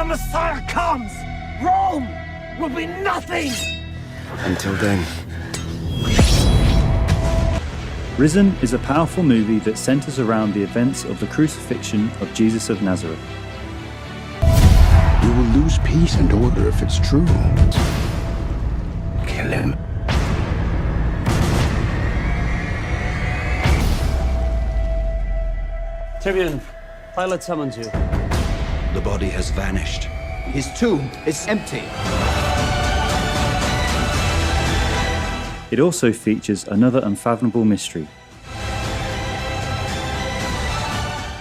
the Messiah comes, Rome will be nothing! Until then. Risen is a powerful movie that centers around the events of the crucifixion of Jesus of Nazareth. You will lose peace and order if it's true. Kill him. Tyrion, Pilate summons you. The body has vanished. His tomb is empty. It also features another unfathomable mystery.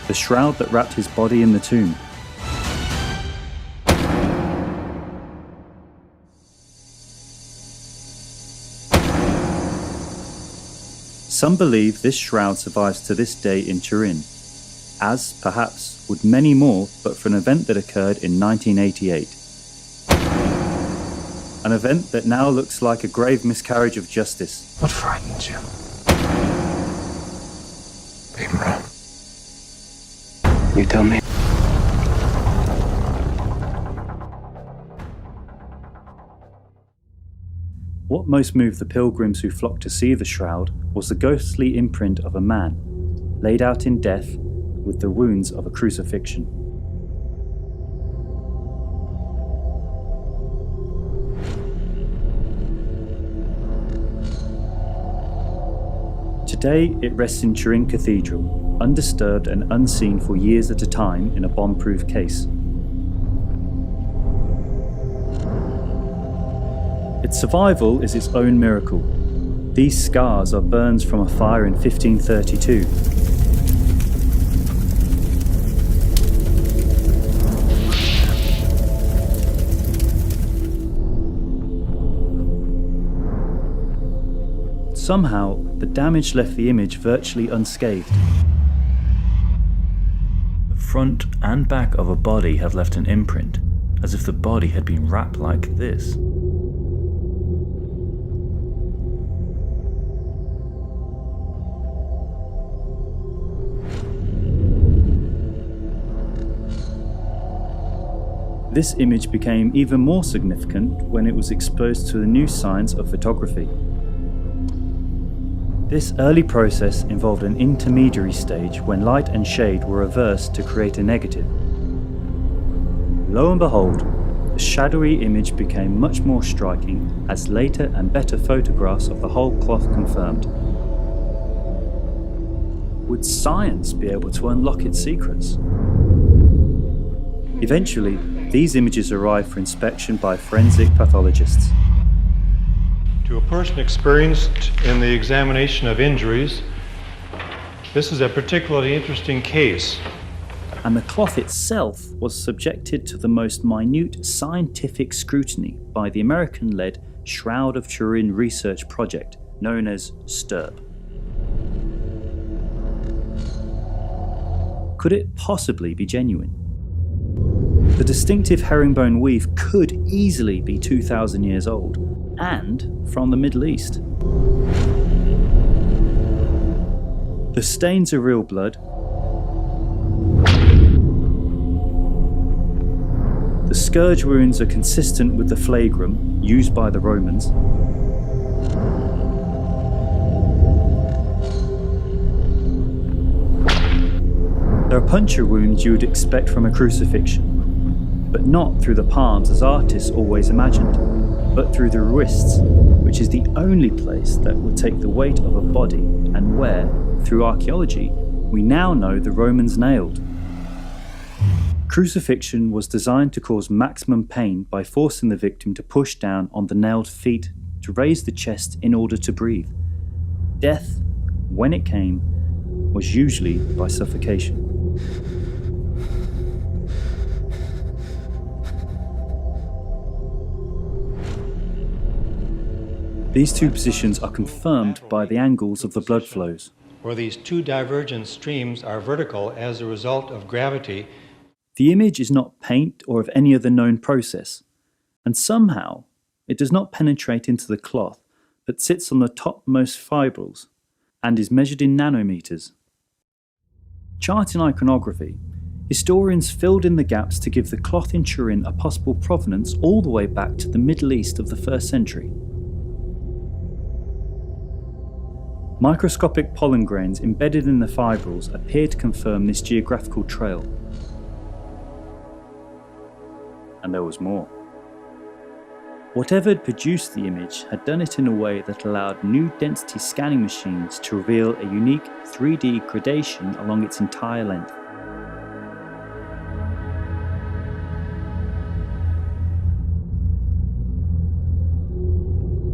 The shroud that wrapped his body in the tomb. Some believe this shroud survives to this day in Turin, as, perhaps, would many more but for an event that occurred in 1988. An event that now looks like a grave miscarriage of justice. What frightens you? Being wrong. You tell me. What most moved the pilgrims who flocked to see the shroud was the ghostly imprint of a man, laid out in death with the wounds of a crucifixion. Today it rests in Turin Cathedral, undisturbed and unseen for years at a time in a bomb-proof case. Its survival is its own miracle. These scars are burns from a fire in 1532. Somehow, the damage left the image virtually unscathed. The front and back of a body have left an imprint, as if the body had been wrapped like this. This image became even more significant when it was exposed to the new science of photography. This early process involved an intermediary stage when light and shade were reversed to create a negative. Lo and behold, the shadowy image became much more striking as later and better photographs of the whole cloth confirmed. Would science be able to unlock its secrets? Eventually, these images arrived for inspection by forensic pathologists. To a person experienced in the examination of injuries, this is a particularly interesting case. And the cloth itself was subjected to the most minute scientific scrutiny by the American-led Shroud of Turin research project, known as STURP. Could it possibly be genuine? The distinctive herringbone weave could easily be 2,000 years old, and from the Middle East. The stains are real blood. The scourge wounds are consistent with the flagrum used by the Romans. There are puncture wounds you would expect from a crucifixion, but not through the palms as artists always imagined, but through the wrists, which is the only place that would take the weight of a body and where, through archaeology, we now know the Romans nailed. Crucifixion was designed to cause maximum pain by forcing the victim to push down on the nailed feet to raise the chest in order to breathe. Death, when it came, was usually by suffocation. These two positions are confirmed by the angles of the blood flows. Where these two divergent streams are vertical as a result of gravity. The image is not paint or of any other known process, and somehow it does not penetrate into the cloth but sits on the topmost fibrils and is measured in nanometers. Chart in iconography, Historians filled in the gaps to give the cloth in Turin a possible provenance all the way back to the Middle East of the 1st century. Microscopic pollen grains embedded in the fibrils appear to confirm this geographical trail. And there was more. Whatever had produced the image had done it in a way that allowed new density scanning machines to reveal a unique 3D gradation along its entire length.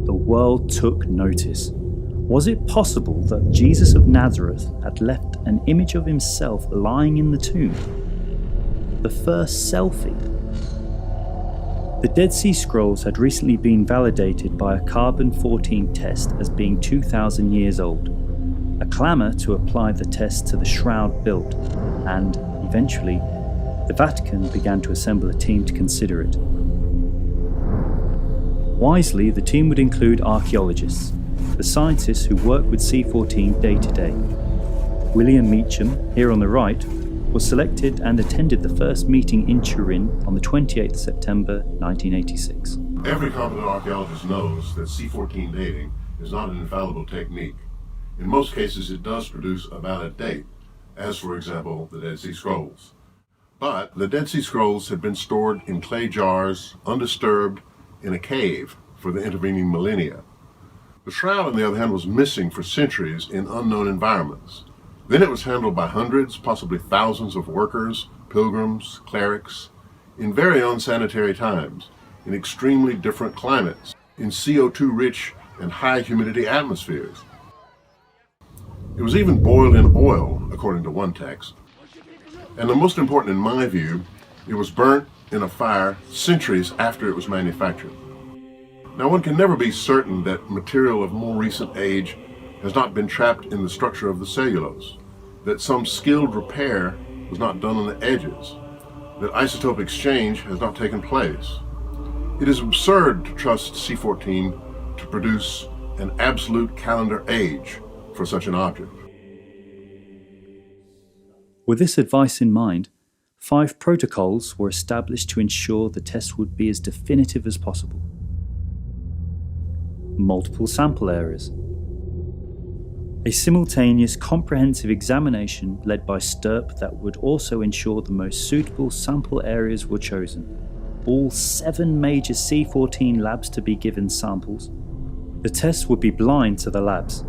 The world took notice. Was it possible that Jesus of Nazareth had left an image of himself lying in the tomb? The first selfie. The Dead Sea Scrolls had recently been validated by a carbon-14 test as being 2,000 years old. A clamour to apply the test to the Shroud built, and, eventually, the Vatican began to assemble a team to consider it. Wisely, the team would include archaeologists, the scientists who work with C-14 day to day. William Meacham, here on the right, was selected and attended the first meeting in Turin on the 28th September 1986. Every competent archaeologist knows that C-14 dating is not an infallible technique. In most cases, it does produce a valid date, as for example, the Dead Sea Scrolls. But the Dead Sea Scrolls had been stored in clay jars, undisturbed, in a cave for the intervening millennia. The Shroud, on the other hand, was missing for centuries in unknown environments. Then it was handled by hundreds, possibly thousands of workers, pilgrims, clerics, in very unsanitary times, in extremely different climates, in CO2-rich and high-humidity atmospheres. It was even boiled in oil, according to one text. And the most important in my view, it was burnt in a fire centuries after it was manufactured. Now, one can never be certain that material of more recent age has not been trapped in the structure of the cellulose, that some skilled repair was not done on the edges, that isotope exchange has not taken place. It is absurd to trust C-14 to produce an absolute calendar age for such an object. With this advice in mind, 5 protocols were established to ensure the test would be as definitive as possible. Multiple sample areas. A simultaneous comprehensive examination led by Stirp that would also ensure the most suitable sample areas were chosen. All 7 major C-14 labs to be given samples. The tests would be blind to the labs.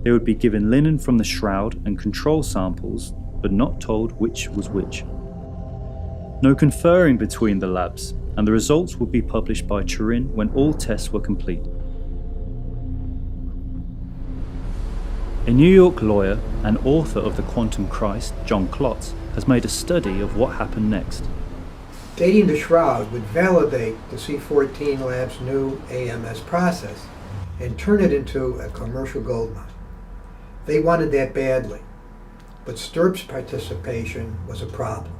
They would be given linen from the Shroud and control samples, but not told which was which. No conferring between the labs, and the results would be published by Turin when all tests were complete. A New York lawyer and author of The Quantum Christ, John Klotz, has made a study of what happened next. Dating the Shroud would validate the C-14 lab's new AMS process and turn it into a commercial gold mine. They wanted that badly, but Stirp's participation was a problem.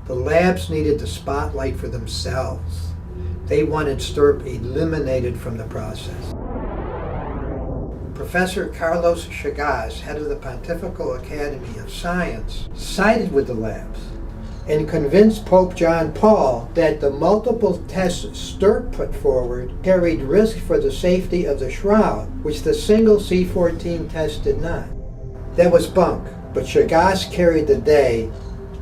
The labs needed the spotlight for themselves. They wanted Stirp eliminated from the process. Professor Carlos Chagas, head of the Pontifical Academy of Science, sided with the labs and convinced Pope John Paul that the multiple tests Stirp put forward carried risk for the safety of the Shroud, which the single C-14 test did not. That was bunk, but Chagas carried the day.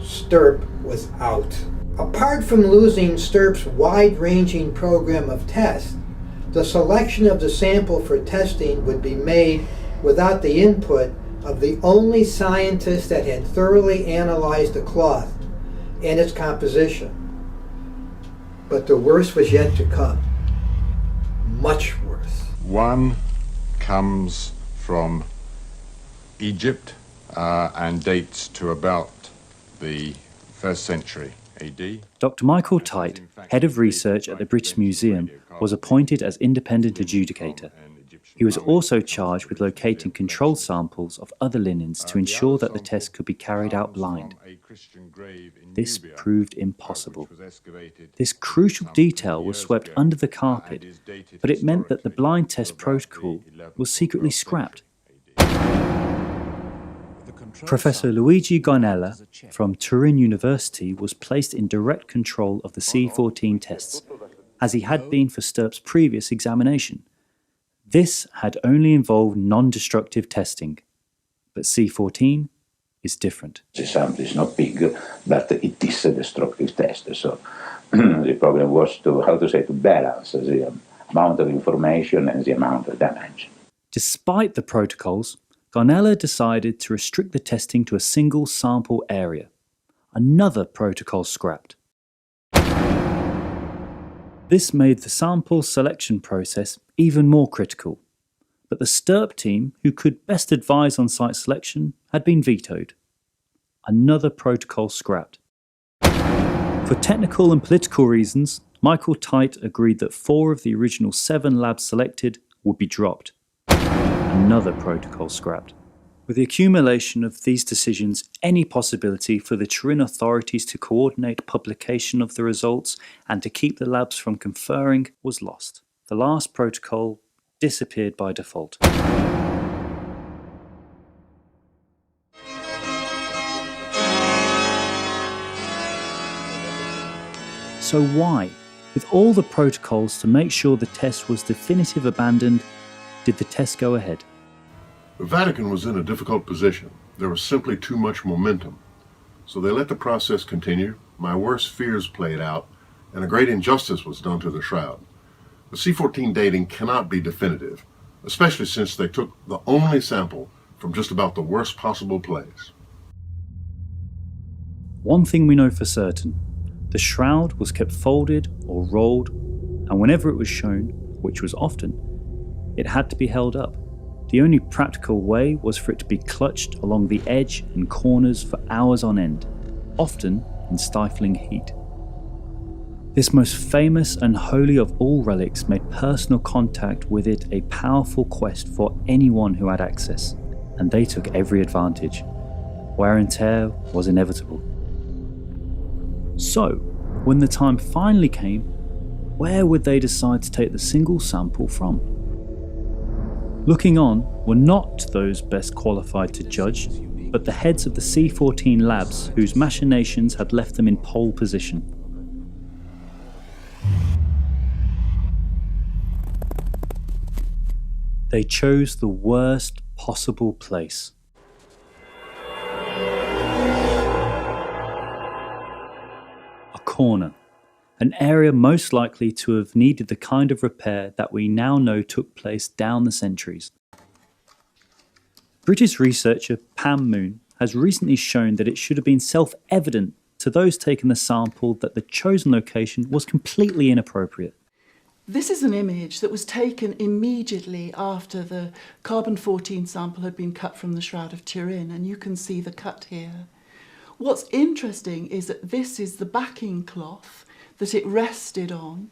Stirp was out. Apart from losing Stirp's wide-ranging program of tests, the selection of the sample for testing would be made without the input of the only scientist that had thoroughly analyzed the cloth and its composition. But the worst was yet to come. Much worse. One comes from Egypt and dates to about the 1st century AD. Dr. Michael Tite, head of research at the British Museum, was appointed as independent adjudicator. He was also charged with locating control samples of other linens to ensure that the test could be carried out blind. This proved impossible. This crucial detail was swept under the carpet, but it meant that the blind test protocol was secretly scrapped. Professor Luigi Garnella from Turin University was placed in direct control of the C14 tests, as he had been for Stirp's previous examination. This had only involved non-destructive testing, but C14 is different. The sample is not big, but it is a destructive test. So the problem was to balance the amount of information and the amount of damage. Despite the protocols, Garnella decided to restrict the testing to a single sample area. Another protocol scrapped. This made the sample selection process even more critical, but the Stirp team, who could best advise on site selection, had been vetoed. Another protocol scrapped. For technical and political reasons, Michael Tite agreed that 4 of the original 7 labs selected would be dropped. Another protocol scrapped. With the accumulation of these decisions, any possibility for the Turin authorities to coordinate publication of the results and to keep the labs from conferring was lost. The last protocol disappeared by default. So why, with all the protocols to make sure the test was definitive abandoned, did the test go ahead? The Vatican was in a difficult position. There was simply too much momentum. So they let the process continue, my worst fears played out, and a great injustice was done to the Shroud. The C14 dating cannot be definitive, especially since they took the only sample from just about the worst possible place. One thing we know for certain, the Shroud was kept folded or rolled, and whenever it was shown, which was often, it had to be held up. The only practical way was for it to be clutched along the edge and corners for hours on end, often in stifling heat. This most famous and holy of all relics made personal contact with it a powerful quest for anyone who had access, and they took every advantage. Wear and tear was inevitable. So, when the time finally came, where would they decide to take the single sample from? Looking on were not those best qualified to judge, but the heads of the C14 labs whose machinations had left them in pole position. They chose the worst possible place. A corner. An area most likely to have needed the kind of repair that we now know took place down the centuries. British researcher Pam Moon has recently shown that it should have been self-evident to those taking the sample that the chosen location was completely inappropriate. This is an image that was taken immediately after the carbon-14 sample had been cut from the Shroud of Turin, and you can see the cut here. What's interesting is that this is the backing cloth that it rested on,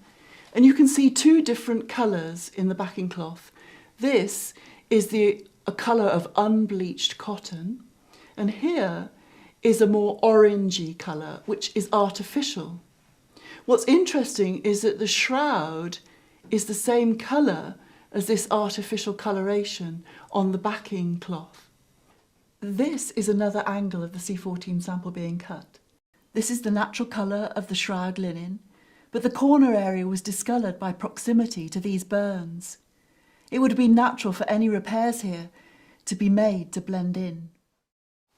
and you can see 2 different colours in the backing cloth. This is a colour of unbleached cotton, and here is a more orangey colour, which is artificial. What's interesting is that the shroud is the same colour as this artificial coloration on the backing cloth. This is another angle of the C14 sample being cut. This is the natural colour of the shroud linen, but the corner area was discoloured by proximity to these burns. It would have been natural for any repairs here to be made to blend in.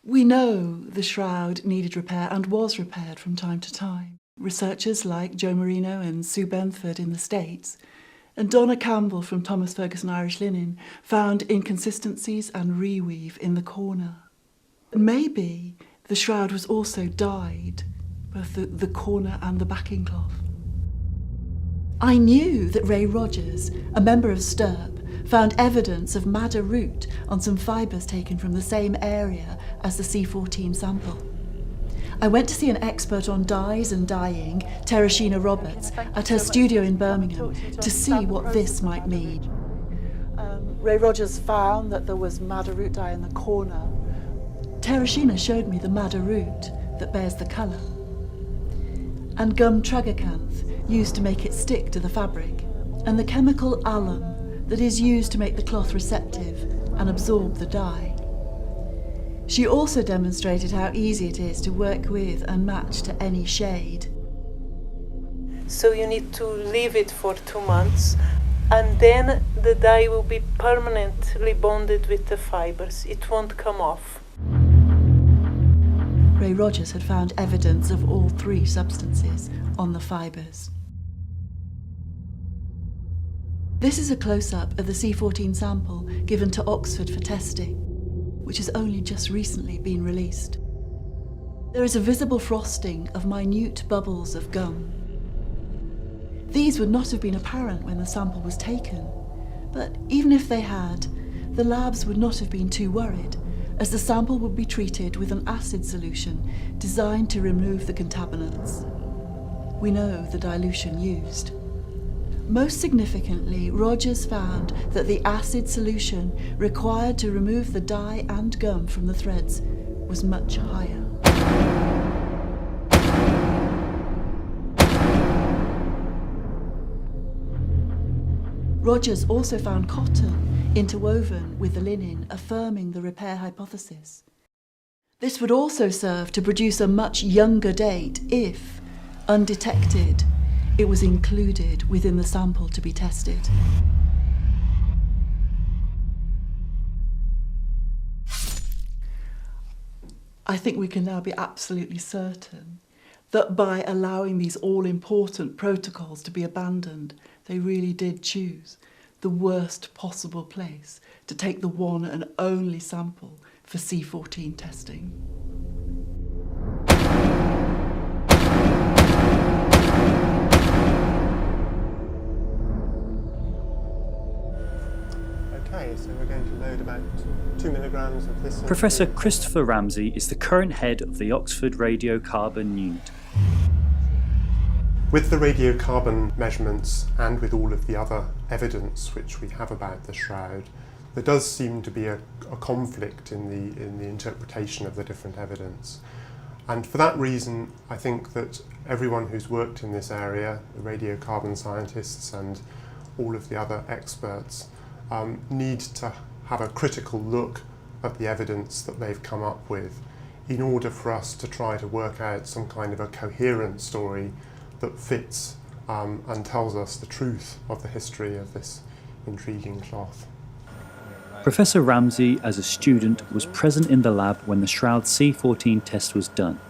We know the shroud needed repair and was repaired from time to time. Researchers like Joe Marino and Sue Benford in the States and Donna Campbell from Thomas Ferguson Irish Linen found inconsistencies and reweave in the corner. Maybe the shroud was also dyed, both the corner and the backing cloth. I knew that Ray Rogers, a member of Stirp, found evidence of madder root on some fibres taken from the same area as the C14 sample. I went to see an expert on dyes and dyeing, Teresina Roberts, at her studio in Birmingham to see what this might mean. Ray Rogers found that there was madder root dye in the corner. Teresina showed me the madder root that bears the colour, and gum tragacanth used to make it stick to the fabric, and the chemical alum that is used to make the cloth receptive and absorb the dye. She also demonstrated how easy it is to work with and match to any shade. So you need to leave it for 2 months, and then the dye will be permanently bonded with the fibers. It won't come off. Ray Rogers had found evidence of all 3 substances on the fibers. This is a close-up of the C14 sample given to Oxford for testing, which has only just recently been released. There is a visible frosting of minute bubbles of gum. These would not have been apparent when the sample was taken, but even if they had, the labs would not have been too worried, as the sample would be treated with an acid solution designed to remove the contaminants. We know the dilution used. Most significantly, Rogers found that the acid solution required to remove the dye and gum from the threads was much higher. Rogers also found cotton interwoven with the linen, affirming the repair hypothesis. This would also serve to produce a much younger date if, undetected, it was included within the sample to be tested. I think we can now be absolutely certain that by allowing these all-important protocols to be abandoned, they really did choose the worst possible place to take the one and only sample for C14 testing. Okay, so we're going to load about 2 milligrams of this. Professor Christopher Ramsey is the current head of the Oxford Radiocarbon Unit. With the radiocarbon measurements and with all of the other evidence which we have about the Shroud, there does seem to be a conflict in the interpretation of the different evidence. And for that reason, I think that everyone who's worked in this area, the radiocarbon scientists and all of the other experts, need to have a critical look at the evidence that they've come up with in order for us to try to work out some kind of a coherent story that fits and tells us the truth of the history of this intriguing cloth. Professor Ramsey, as a student, was present in the lab when the Shroud C14 test was done.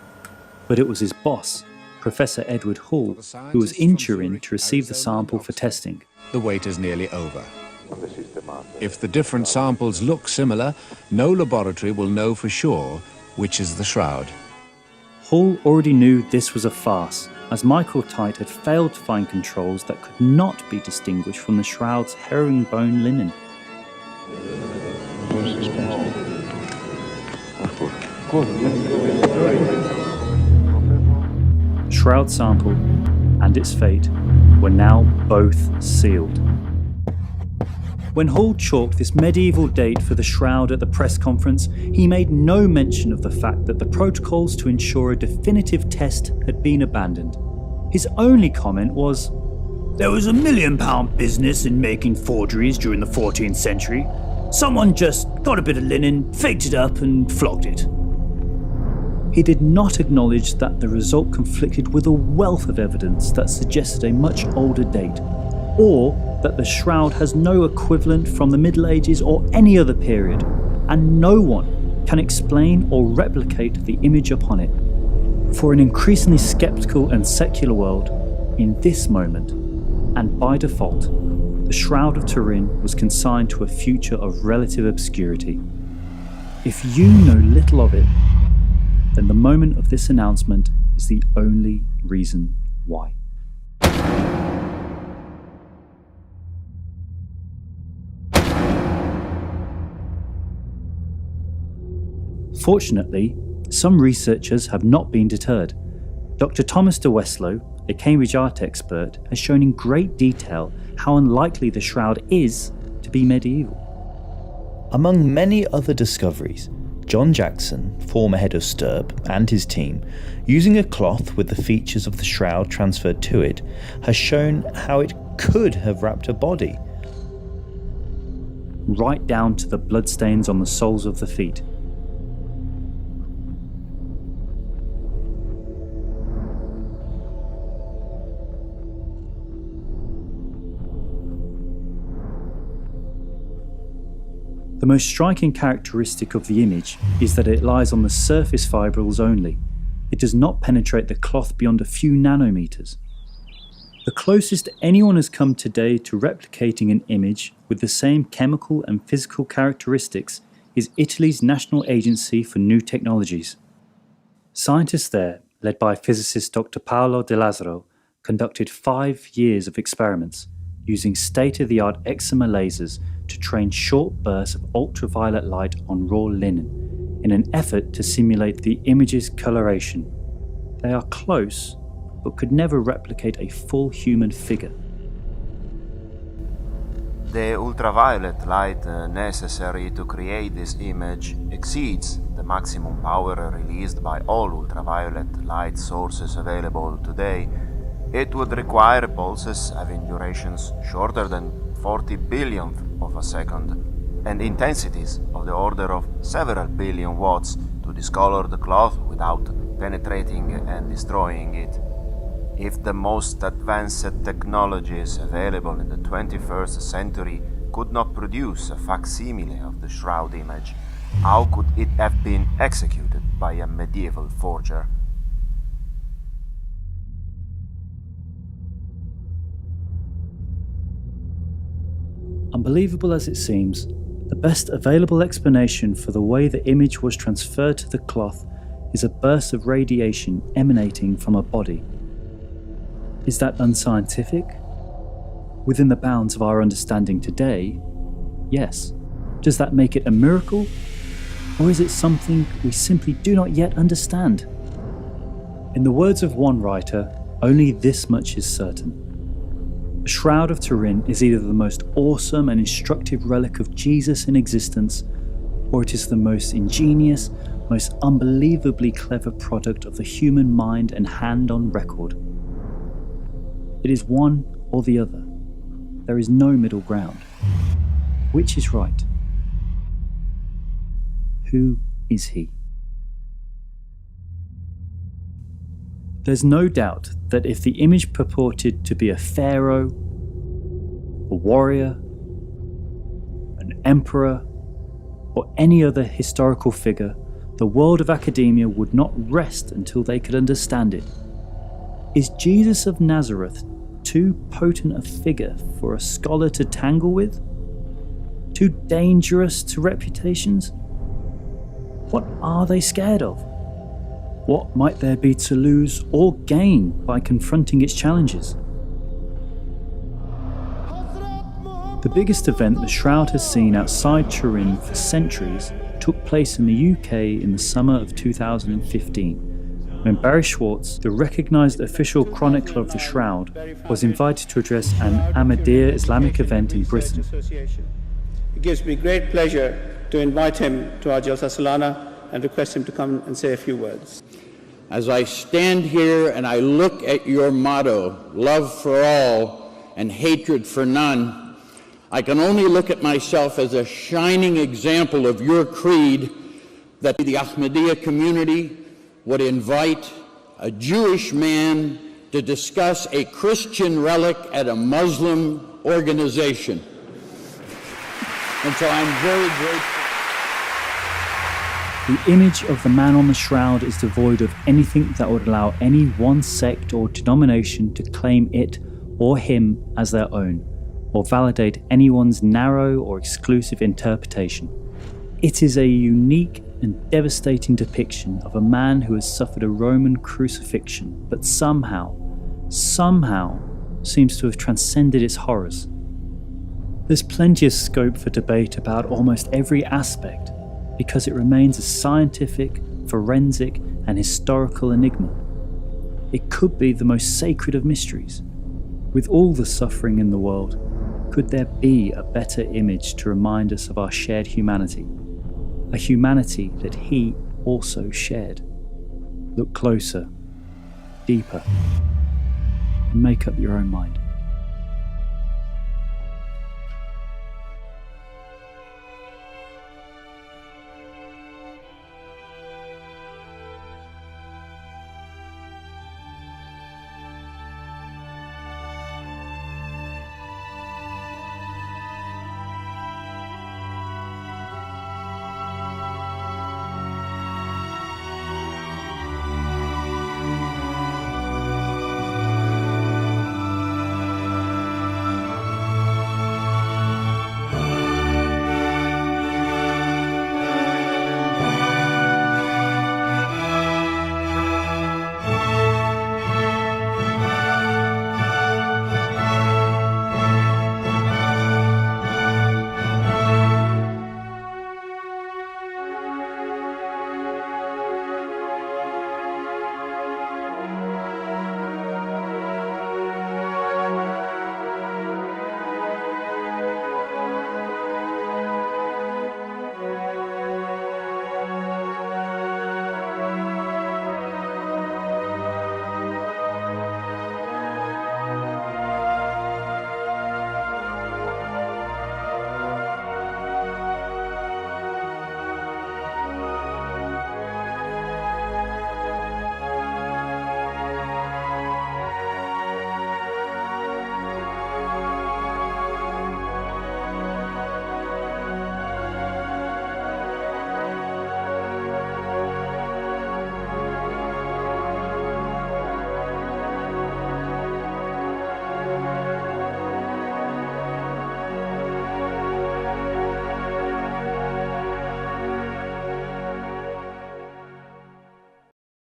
But it was his boss, Professor Edward Hall, who was in Turin to receive the sample for testing. The wait is nearly over. If the different samples look similar, no laboratory will know for sure which is the Shroud. Hall already knew this was a farce, as microtite had failed to find controls that could not be distinguished from the Shroud's herringbone linen. The Shroud sample and its fate were now both sealed. When Hall chalked this medieval date for the Shroud at the press conference, he made no mention of the fact that the protocols to ensure a definitive test had been abandoned. His only comment was, "There was £1 million business in making forgeries during the 14th century. Someone just got a bit of linen, faked it up and flogged it." He did not acknowledge that the result conflicted with a wealth of evidence that suggested a much older date, or that the Shroud has no equivalent from the Middle Ages or any other period, and no one can explain or replicate the image upon it. For an increasingly sceptical and secular world, in this moment, and by default, the Shroud of Turin was consigned to a future of relative obscurity. If you know little of it, then the moment of this announcement is the only reason why. Fortunately, some researchers have not been deterred. Dr. Thomas de Westlow, a Cambridge art expert, has shown in great detail how unlikely the Shroud is to be medieval. Among many other discoveries, John Jackson, former head of Sturb, and his team, using a cloth with the features of the Shroud transferred to it, has shown how it could have wrapped a body. Right down to the bloodstains on the soles of the feet. The most striking characteristic of the image is that it lies on the surface fibrils only. It does not penetrate the cloth beyond a few nanometers. The closest anyone has come today to replicating an image with the same chemical and physical characteristics is Italy's National Agency for New Technologies. Scientists there, led by physicist Dr. Paolo De Lazzaro, conducted 5 years of experiments using state-of-the-art excimer lasers to train short bursts of ultraviolet light on raw linen in an effort to simulate the image's coloration. They are close, but could never replicate a full human figure. The ultraviolet light necessary to create this image exceeds the maximum power released by all ultraviolet light sources available today. It would require pulses having durations shorter than 40 billionth of a second and intensities of the order of several billion watts to discolor the cloth without penetrating and destroying it. If the most advanced technologies available in the 21st century could not produce a facsimile of the Shroud image, how could it have been executed by a medieval forger? Unbelievable as it seems, the best available explanation for the way the image was transferred to the cloth is a burst of radiation emanating from a body. Is that unscientific? Within the bounds of our understanding today, yes. Does that make it a miracle? Or is it something we simply do not yet understand? In the words of one writer, only this much is certain. The Shroud of Turin is either the most awesome and instructive relic of Jesus in existence, or it is the most ingenious, most unbelievably clever product of the human mind and hand on record. It is one or the other. There is no middle ground. Which is right? Who is he? There's no doubt that if the image purported to be a pharaoh, a warrior, an emperor, or any other historical figure, the world of academia would not rest until they could understand it. Is Jesus of Nazareth too potent a figure for a scholar to tangle with? Too dangerous to reputations? What are they scared of? What might there be to lose or gain by confronting its challenges? The biggest event the Shroud has seen outside Turin for centuries took place in the UK in the summer of 2015, when Barry Schwartz, the recognised official chronicler of the Shroud, was invited to address an Ahmadiyya Islamic event in Britain. It gives me great pleasure to invite him to our Jalsa Salana and request him to come and say a few words. As I stand here and I look at your motto, love for all and hatred for none, I can only look at myself as a shining example of your creed that the Ahmadiyya community would invite a Jewish man to discuss a Christian relic at a Muslim organization. And so I'm very grateful. The image of the man on the Shroud is devoid of anything that would allow any one sect or denomination to claim it or him as their own, or validate anyone's narrow or exclusive interpretation. It is a unique and devastating depiction of a man who has suffered a Roman crucifixion, but somehow seems to have transcended its horrors. There's plenty of scope for debate about almost every aspect, because it remains a scientific, forensic, and historical enigma. It could be the most sacred of mysteries. With all the suffering in the world, could there be a better image to remind us of our shared humanity? A humanity that he also shared. Look closer, deeper, and make up your own mind.